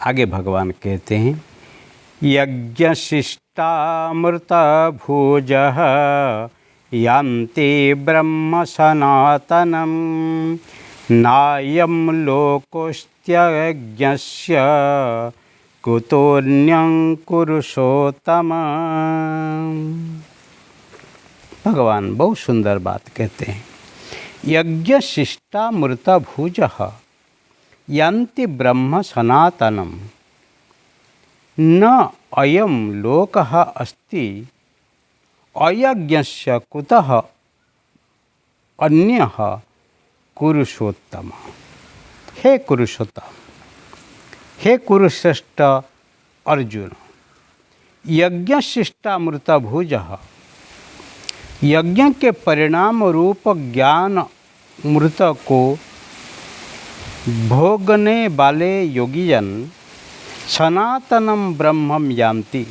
आगे भगवान कहते हैं, यज्ञशिष्टामृता भोजः यान्ति ब्रह्म सनातनं नायं लोकोस्त्यज्ञस्य कुतोऽन्यं कुरुषोत्तम। भगवान बहुत सुंदर बात कहते हैं, यज्ञशिष्टामृता भुजः यान्ति ब्रह्म सनातनं न अयं लोकः अस्ति अयज्ञस्य कुतः अन्यः कुरुषोत्तम। हे कुरुषोत्तम, हे कुरुश्रेष्ठ अर्जुन, यज्ञशिष्टामृता भुजः, यज्ञ के परिणाम रूप ज्ञान अमृत को भोगने वाले योगीजन सनातनम ब्रह्मम यान्ति,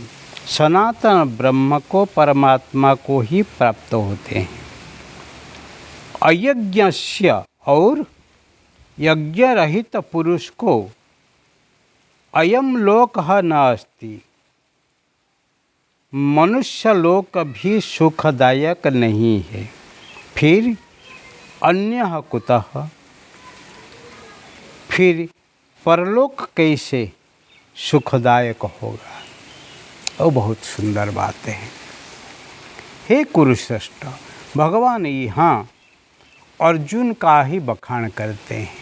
सनातन ब्रह्म को परमात्मा को ही प्राप्त होते हैं। अयज्ञस्य और यज्ञ रहित पुरुष को अयम लोकः नास्ति, मनुष्य लोक भी सुखदायक नहीं है, फिर अन्यः कुतः, फिर परलोक कैसे सुखदायक होगा। वो बहुत सुंदर बात है। हे कुरुश्रेष्ठ, भगवान यहाँ अर्जुन का ही बखान करते हैं।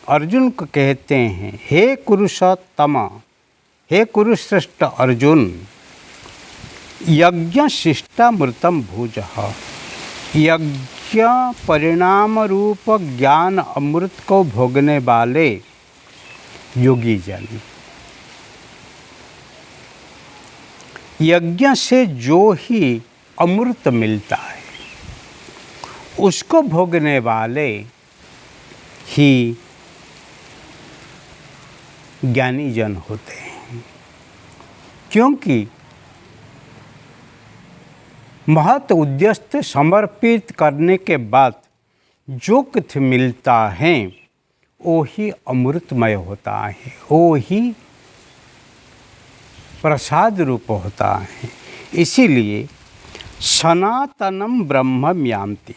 अर्जुन को कहते हैं, हे कुरुषोत्तम, हे कुरुश्रेष्ठ अर्जुन, यज्ञशिष्टामृतं भुजः, यज्ञ परिणाम रूप ज्ञान अमृत को भोगने वाले योगी जन, यज्ञ से जो ही अमृत मिलता है उसको भोगने वाले ही ज्ञानी जन होते हैं। क्योंकि महत उद्देश्य समर्पित करने के बाद जो कुछ मिलता है वो ही अमृतमय होता है, वो ही प्रसाद रूप होता है। इसीलिए सनातनम ब्रह्म यान्ति,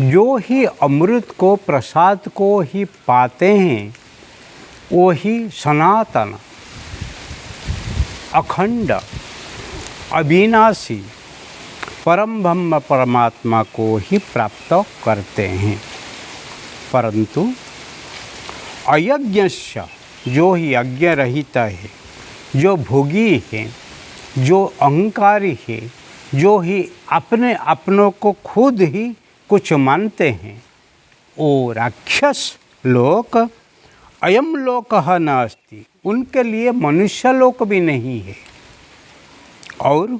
जो ही अमृत को प्रसाद को ही पाते हैं वो ही सनातन अखंड अविनाशी परम ब्रह्म परमात्मा को ही प्राप्त करते हैं। परंतु अयज्ञस्य, जो ही यज्ञ रहित है, जो भोगी है, जो अहंकारी है, जो ही अपने अपनों को खुद ही कुछ मानते हैं, वो राक्षस लोक अयम लोकः नास्ति, उनके लिए मनुष्य लोक भी नहीं है। और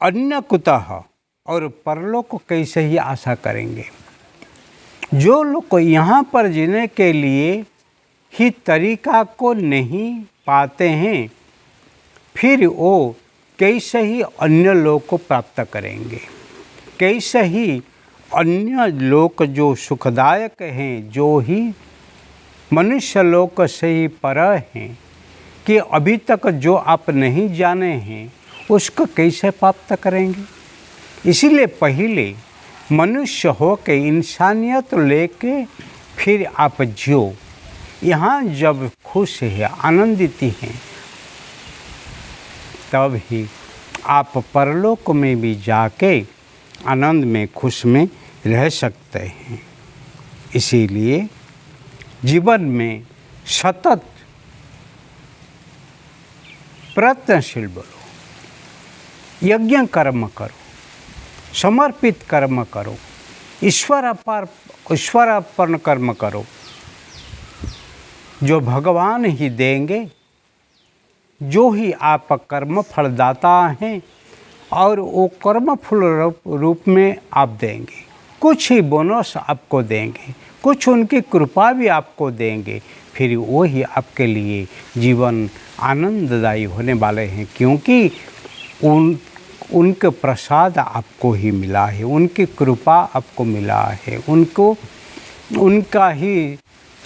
अन्य कुतः, और परलोक कैसे ही आशा करेंगे। जो लोग यहाँ पर जीने के लिए ही तरीका को नहीं पाते हैं, फिर वो कैसे ही अन्य लोक को प्राप्त करेंगे। कैसे ही अन्य लोक जो सुखदायक हैं, जो ही मनुष्य लोक से ही पर हैं, कि अभी तक जो आप नहीं जाने हैं उसको कैसे प्राप्त करेंगे। इसीलिए पहले मनुष्य हो के इंसानियत लेके फिर आप जियो। यहाँ जब खुश है, आनंदित हैं, तब ही आप परलोक में भी जाके आनंद में, खुश में रह सकते हैं। इसीलिए जीवन में सतत प्रयत्नशील बनो, यज्ञ कर्म करो, समर्पित कर्म करो, ईश्वरार्पण कर्म करो, जो भगवान ही देंगे, जो ही आप कर्म फलदाता हैं, और वो कर्म फल रूप में आप देंगे। कुछ ही बोनस आपको देंगे, कुछ उनकी कृपा भी आपको देंगे, फिर वो ही आपके लिए जीवन आनंददायी होने वाले हैं। क्योंकि उनके प्रसाद आपको ही मिला है, उनकी कृपा आपको मिला है, उनका ही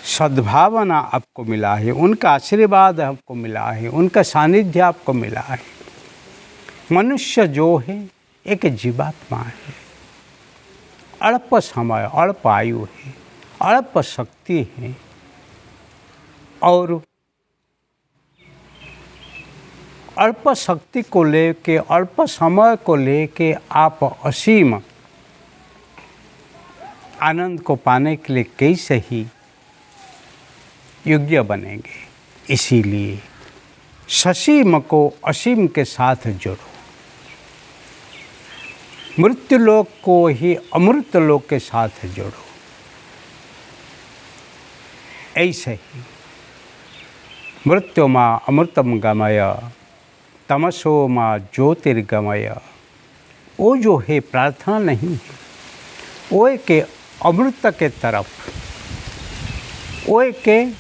सद्भावना आपको मिला है, उनका आशीर्वाद आपको मिला है, उनका सानिध्य आपको मिला है। मनुष्य जो है एक जीवात्मा है, अल्प समय, अल्प आयु है, अल्प शक्ति है और अल्प शक्ति को लेके, अल्प समय को लेके आप असीम आनंद को पाने के लिए कैसे ही योग्य बनेंगे। इसीलिए ससीम को असीम के साथ जोड़ो, मृत्युलोक को ही अमृतलोक के साथ जोड़ो। ऐसे ही मृत्युमा अमृतम गमय तमसो माँ ज्योतिर्गमय, वो जो है प्रार्थना नहीं है, वो एक अमृत के तरफ, वो एक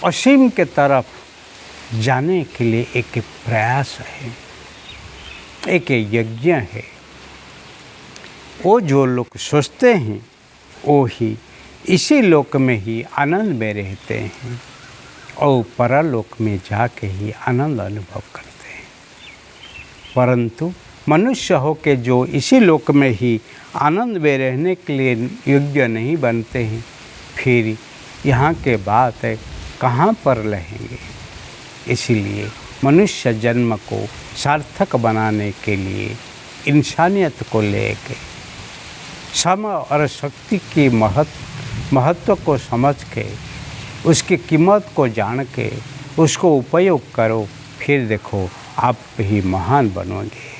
असीम के तरफ जाने के लिए एक प्रयास है, एक यज्ञ है। वो जो लोग सोचते हैं वो ही इसी लोक में ही आनंद में रहते हैं और परलोक में जाके ही आनंद अनुभव करते हैं। परंतु मनुष्य हो के जो इसी लोक में ही आनंद में रहने के लिए योग्य नहीं बनते हैं, फिर यहाँ के बात है कहाँ पर रहेंगे। इसीलिए मनुष्य जन्म को सार्थक बनाने के लिए इंसानियत को लेके समय और शक्ति की महत्व को समझ के, उसकी कीमत को जान के उसको उपयोग करो, फिर देखो आप ही महान बनोगे।